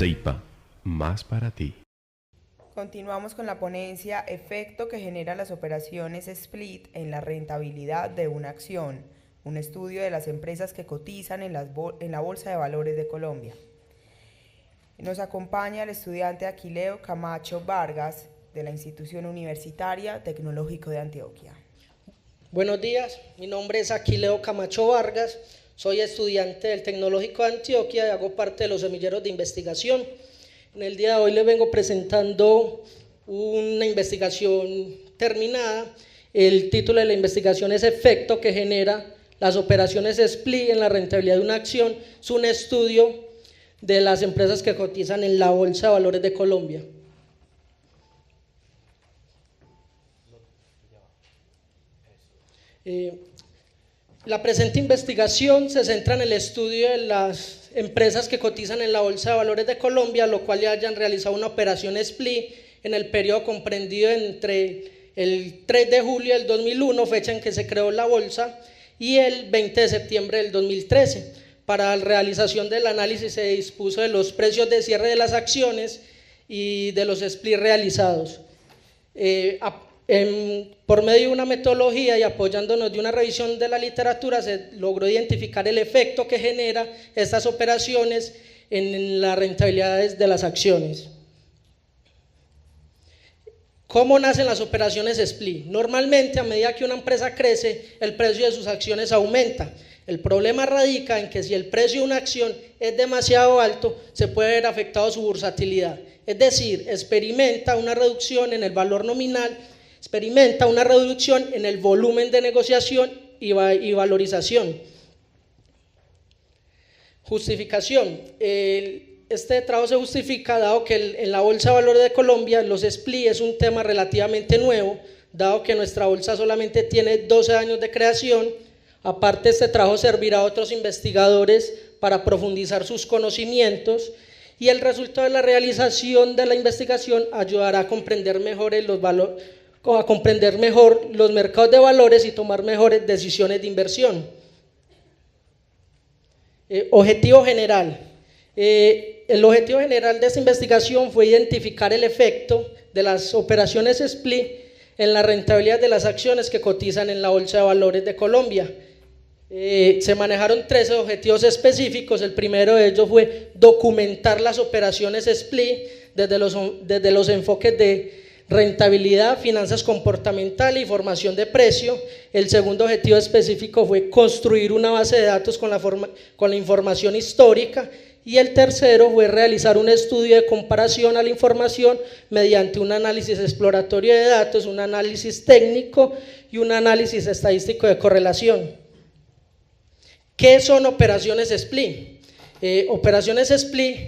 Ceipa, más para ti. Continuamos con la ponencia Efecto que generan las operaciones split en la rentabilidad de una acción, un estudio de las empresas que cotizan en la Bolsa de Valores de Colombia. Nos acompaña el estudiante Aquileo Camacho Vargas de la Institución Universitaria Tecnológico de Antioquia. Buenos días, mi nombre es Aquileo Camacho Vargas, soy estudiante del Tecnológico de Antioquia y hago parte de los semilleros de investigación. En el día de hoy les vengo presentando una investigación terminada. El título de la investigación es Efecto que genera las operaciones split en la rentabilidad de una acción. Es un estudio de las empresas que cotizan en la Bolsa de Valores de Colombia. La presente investigación se centra en el estudio de las empresas que cotizan en la Bolsa de Valores de Colombia, lo cual ya hayan realizado una operación split en el periodo comprendido entre el 3 de julio del 2001, fecha en que se creó la bolsa, y el 20 de septiembre del 2013. Para la realización del análisis se dispuso de los precios de cierre de las acciones y de los split realizados. Por medio de una metodología y apoyándonos de una revisión de la literatura, se logró identificar el efecto que genera estas operaciones en las rentabilidades de las acciones. ¿Cómo nacen las operaciones split? Normalmente, a medida que una empresa crece, el precio de sus acciones aumenta. El problema radica en que si el precio de una acción es demasiado alto, se puede ver afectado su bursatilidad, es decir, experimenta una reducción en el valor nominal, experimenta una reducción en el volumen de negociación y valorización. Justificación. Este trabajo se justifica dado que en la Bolsa de Valores de Colombia los split es un tema relativamente nuevo, dado que nuestra bolsa solamente tiene 12 años de creación. Aparte, este trabajo servirá a otros investigadores para profundizar sus conocimientos y el resultado de la realización de la investigación ayudará a comprender mejor los mercados de valores y tomar mejores decisiones de inversión. Objetivo general. El objetivo general de esta investigación fue identificar el efecto de las operaciones split en la rentabilidad de las acciones que cotizan en la Bolsa de Valores de Colombia. Se manejaron 13 objetivos específicos. El primero de ellos fue documentar las operaciones split desde los enfoques de rentabilidad, finanzas comportamentales y formación de precio. El segundo objetivo específico fue construir una base de datos con la información histórica. Y el tercero fue realizar un estudio de comparación a la información mediante un análisis exploratorio de datos, un análisis técnico y un análisis estadístico de correlación. ¿Qué son operaciones split? Operaciones split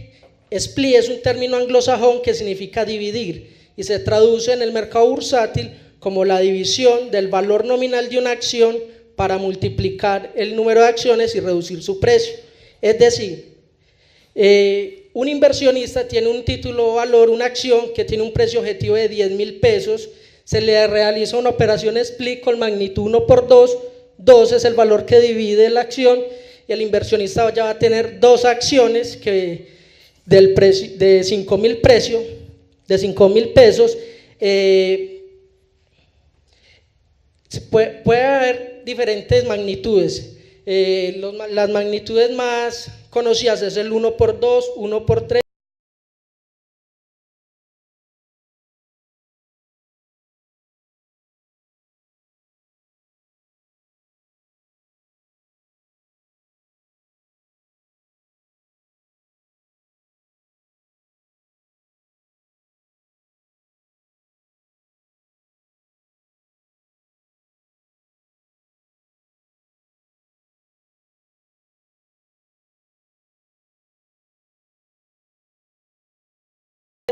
es un término anglosajón que significa dividir y se traduce en el mercado bursátil como la división del valor nominal de una acción para multiplicar el número de acciones y reducir su precio. Es decir, un inversionista tiene un título o valor, una acción que tiene un precio objetivo de 10.000 pesos, se le realiza una operación split con magnitud 1 por 2, 2 es el valor que divide la acción y el inversionista ya va a tener dos acciones que de 5.000 pesos. Puede haber diferentes magnitudes. Las magnitudes más conocidas es el 1 por 2, 1 por 3.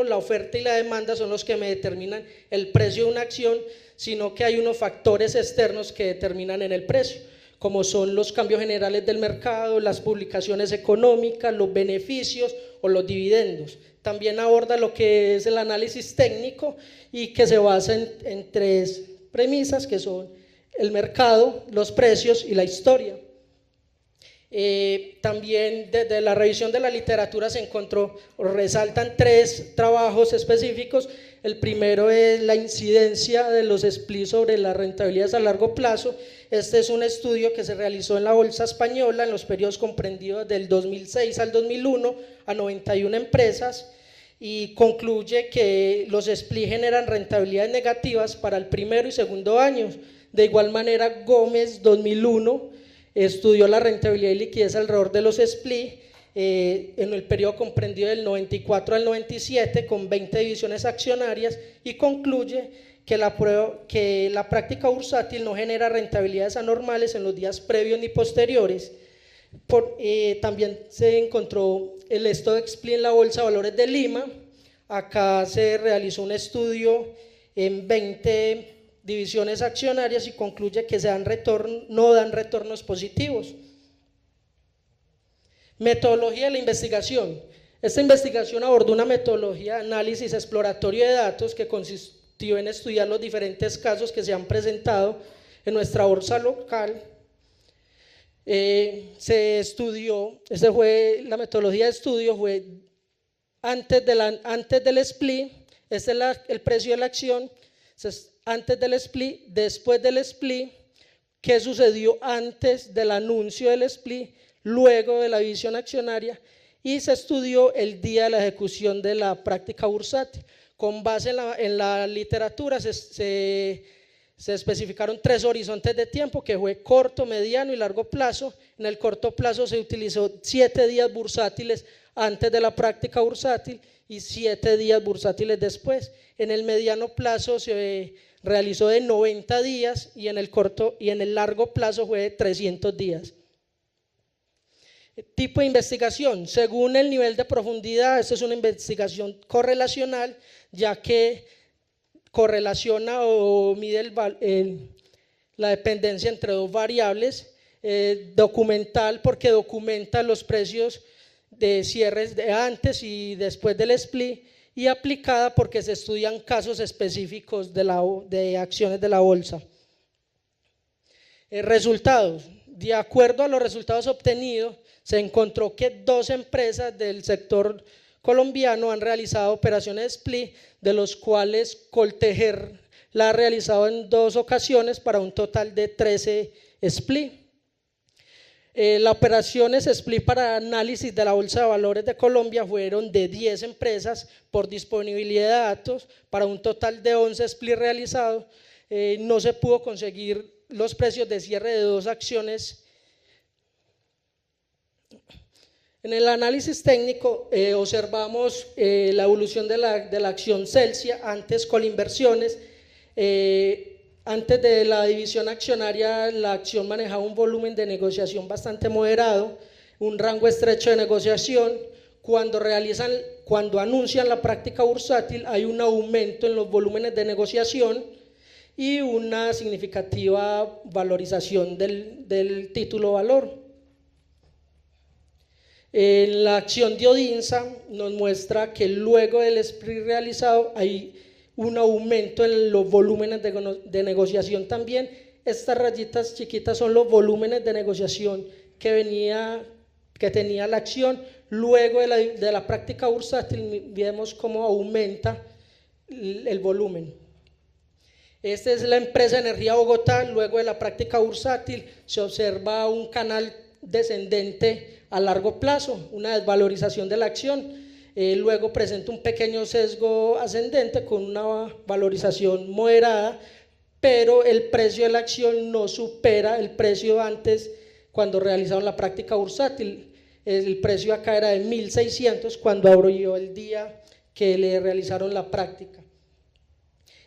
La oferta y la demanda son los que me determinan el precio de una acción, sino que hay unos factores externos que determinan en el precio, como son los cambios generales del mercado, las publicaciones económicas, los beneficios o los dividendos. También aborda lo que es el análisis técnico y que se basa en tres premisas que son el mercado, los precios y la historia. También desde la revisión de la literatura se encontró, resaltan 3 trabajos específicos. El primero es la incidencia de los SPLI sobre las rentabilidades a largo plazo. Este es un estudio que se realizó en la Bolsa Española en los periodos comprendidos del 2006 al 2001 a 91 empresas, y concluye que los SPLI generan rentabilidades negativas para el primero y segundo año. De igual manera, Gómez 2001 estudió la rentabilidad y liquidez alrededor de los SPLI en el periodo comprendido del 94 al 97 con 20 divisiones accionarias, y concluye que la práctica bursátil no genera rentabilidades anormales en los días previos ni posteriores. También se encontró el estudio de SPLI en la Bolsa de Valores de Lima. Acá se realizó un estudio en 20 divisiones accionarias y concluye que no dan retornos positivos. Metodología de la investigación. Esta investigación abordó una metodología de análisis exploratorio de datos que consistió en estudiar los diferentes casos que se han presentado en nuestra bolsa local. Se estudió, la metodología de estudio fue antes del SPLI, este es el precio de la acción, antes del SPLI, después del SPLI, qué sucedió antes del anuncio del SPLI, luego de la división accionaria, y se estudió el día de la ejecución de la práctica bursátil. Con base en la literatura se especificaron 3 horizontes de tiempo, que fue corto, mediano y largo plazo. En el corto plazo se utilizó 7 días bursátiles antes de la práctica bursátil y 7 días bursátiles después. En el mediano plazo se realizó de 90 días y en el largo plazo fue de 300 días. Tipo de investigación: según el nivel de profundidad, esta es una investigación correlacional, ya que correlaciona o mide la dependencia entre 2 variables. Documental, porque documenta los precios de cierres de antes y después del SPLI, y aplicada porque se estudian casos específicos de acciones de la bolsa. Resultados: de acuerdo a los resultados obtenidos, se encontró que 2 empresas del sector colombiano han realizado operaciones de SPLI, de los cuales Coltejer la ha realizado en 2 ocasiones para un total de 13 SPLI. Las operaciones SPLI para análisis de la Bolsa de Valores de Colombia fueron de 10 empresas por disponibilidad de datos para un total de 11 SPLI realizados. No se pudo conseguir los precios de cierre de 2 acciones. En el análisis técnico observamos la evolución de la acción Celsia, antes Colinversiones. Antes de la división accionaria, la acción manejaba un volumen de negociación bastante moderado, un rango estrecho de negociación. Cuando anuncian la práctica bursátil, hay un aumento en los volúmenes de negociación y una significativa valorización del título valor. La acción de Odinsa nos muestra que luego del SPLI realizado hay un aumento en los volúmenes de negociación también. Estas rayitas chiquitas son los volúmenes de negociación que tenía la acción. Luego de la práctica bursátil vemos cómo aumenta el volumen. Esta es la empresa Energía Bogotá. Luego de la práctica bursátil se observa un canal descendente a largo plazo, una desvalorización de la acción. Luego presenta un pequeño sesgo ascendente con una valorización moderada, pero el precio de la acción no supera el precio antes cuando realizaron la práctica bursátil. El precio acá era de 1.600 cuando abrió el día que le realizaron la práctica.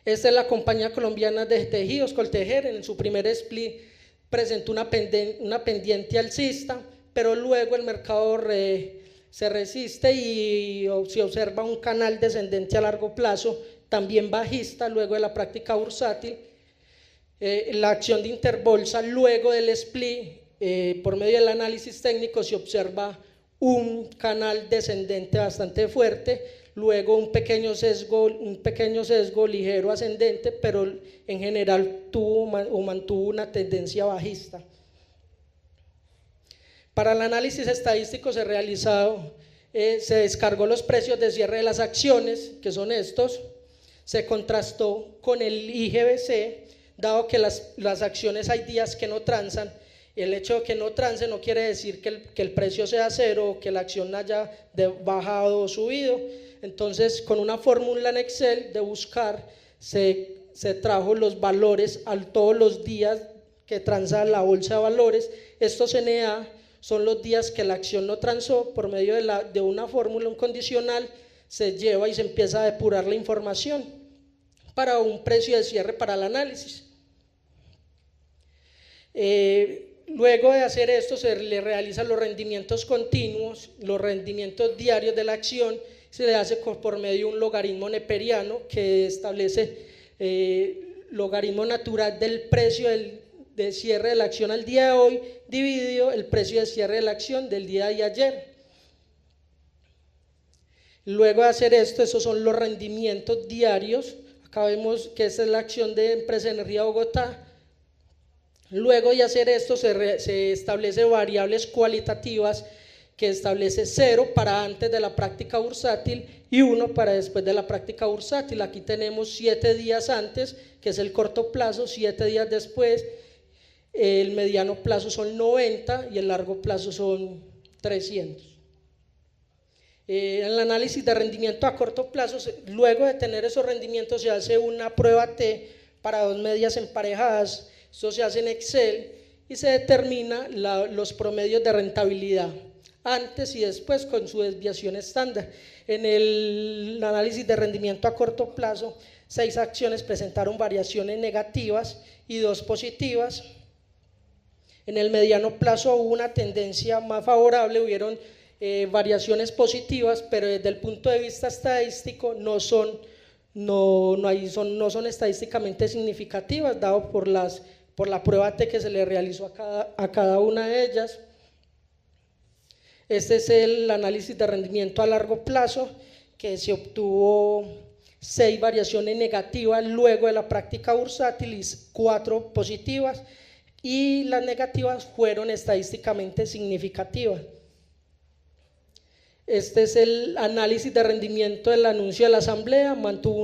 Esta es la compañía colombiana de tejidos, Coltejer. En su primer SPLI presentó una pendiente alcista, pero luego el mercado se resiste y se observa un canal descendente a largo plazo, también bajista, luego de la práctica bursátil. La acción de Interbolsa, luego del SPLI, por medio del análisis técnico, se observa un canal descendente bastante fuerte, luego un pequeño sesgo ligero ascendente, pero en general mantuvo una tendencia bajista. Para el análisis estadístico se descargó los precios de cierre de las acciones, que son estos, se contrastó con el IGBC, dado que las acciones hay días que no transan. El hecho de que no transe no quiere decir que el precio sea cero o que la acción haya bajado o subido. Entonces, con una fórmula en Excel de buscar, se trajo los valores a todos los días que transa la bolsa de valores. Estos NA son los días que la acción no transó. Por medio de una fórmula, un condicional, se lleva y se empieza a depurar la información para un precio de cierre para el análisis. Luego de hacer esto, se le realizan los rendimientos continuos, los rendimientos diarios de la acción. Se le hace por medio de un logaritmo neperiano que establece logaritmo natural del precio de cierre de la acción al día de hoy dividido el precio de cierre de la acción del día de ayer. Luego de hacer esto, esos son los rendimientos diarios. Acá vemos que esta es la acción de Empresa de Energía Bogotá. Luego de hacer esto, se establece variables cualitativas que establece 0 para antes de la práctica bursátil y 1 para después de la práctica bursátil. Aquí tenemos 7 días antes, que es el corto plazo, 7 días después, el mediano plazo son 90 y el largo plazo son 300. En el análisis de rendimiento a corto plazo, luego de tener esos rendimientos, se hace una prueba T para dos medias emparejadas. Esto se hace en Excel y se determina los promedios de rentabilidad antes y después con su desviación estándar. En el análisis de rendimiento a corto plazo, 6 acciones presentaron variaciones negativas y 2 positivas. En el mediano plazo hubo una tendencia más favorable, hubieron variaciones positivas, pero desde el punto de vista estadístico no son estadísticamente significativas, dado por la prueba T que se le realizó a cada una de ellas. Este es el análisis de rendimiento a largo plazo, que se obtuvo 6 variaciones negativas luego de la práctica bursátil y 4 positivas, y las negativas fueron estadísticamente significativas. Este es el análisis de rendimiento del anuncio de la asamblea. Mantuvo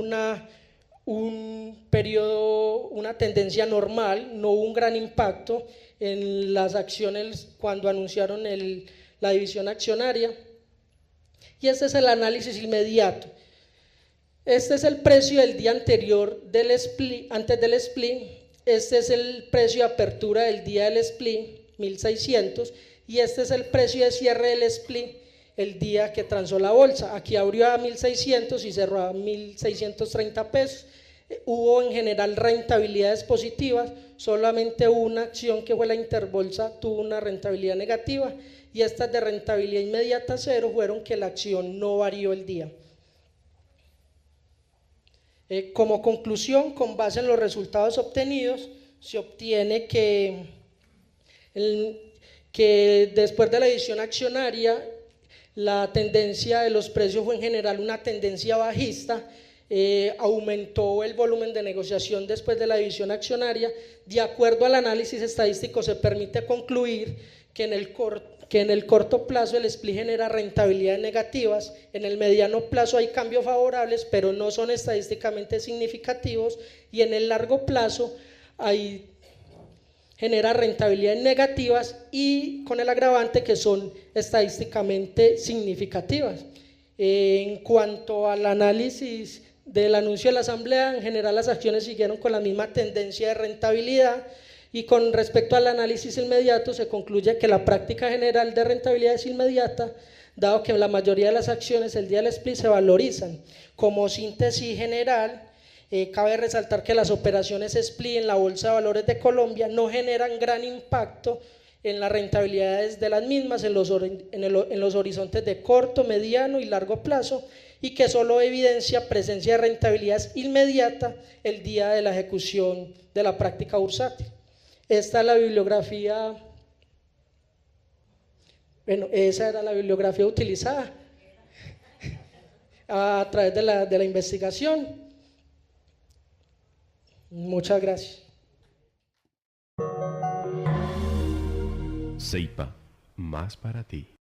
una tendencia normal, no hubo un gran impacto en las acciones cuando anunciaron la división accionaria. Y este es el análisis inmediato. Este es el precio del día anterior del split, antes del split. Este es el precio de apertura del día del split, 1600, y este es el precio de cierre del split el día que transó la bolsa. Aquí abrió a 1600 y cerró a 1630 pesos. Hubo en general rentabilidades positivas, solamente una acción que fue la Interbolsa tuvo una rentabilidad negativa, y estas de rentabilidad inmediata 0 fueron que la acción no varió el día. Como conclusión, con base en los resultados obtenidos, se obtiene que después de la edición accionaria, la tendencia de los precios fue en general una tendencia bajista. Aumentó el volumen de negociación después de la división accionaria. De acuerdo al análisis estadístico, se permite concluir que en el corto plazo el split genera rentabilidades negativas. En el mediano plazo hay cambios favorables, pero no son estadísticamente significativos, y en el largo plazo genera rentabilidades negativas y con el agravante que son estadísticamente significativas. En cuanto al análisis del anuncio de la asamblea, en general las acciones siguieron con la misma tendencia de rentabilidad, y con respecto al análisis inmediato se concluye que la práctica general de rentabilidad es inmediata, dado que la mayoría de las acciones el día del split se valorizan. Como síntesis general, cabe resaltar que las operaciones split en la Bolsa de Valores de Colombia no generan gran impacto en las rentabilidades de las mismas en los horizontes de corto, mediano y largo plazo, y que solo evidencia presencia de rentabilidad inmediata el día de la ejecución de la práctica bursátil. Esta es la bibliografía, esa era la bibliografía utilizada a través de la investigación. Muchas gracias. CEIPA, más para ti.